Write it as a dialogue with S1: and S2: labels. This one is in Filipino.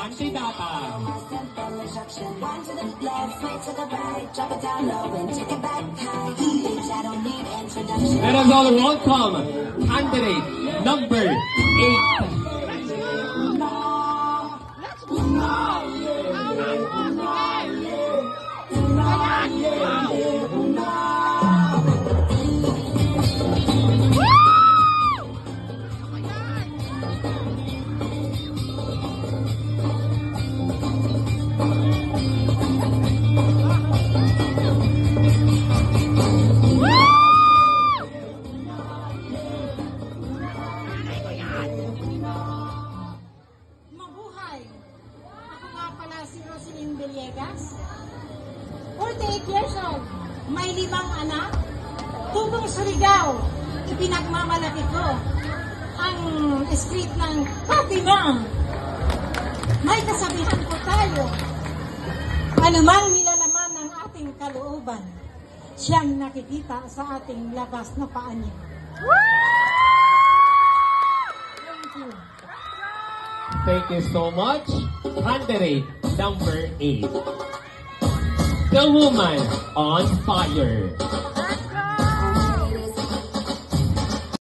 S1: One kay Data. Let us all welcome candidate number 8.
S2: Mabuhay! Ako nga pala si Roselyn Villegas, 48 years old, may 5 anak, tubong Surigao, ipinagmamalaki ko ang street ng Fatima. May kasabihan po tayo, anumang nilalaman ng ating kalooban, siyang nakikita sa ating labas na paanyo. Thank you.
S1: Thank you so much. Candidate number 8. The woman on fire.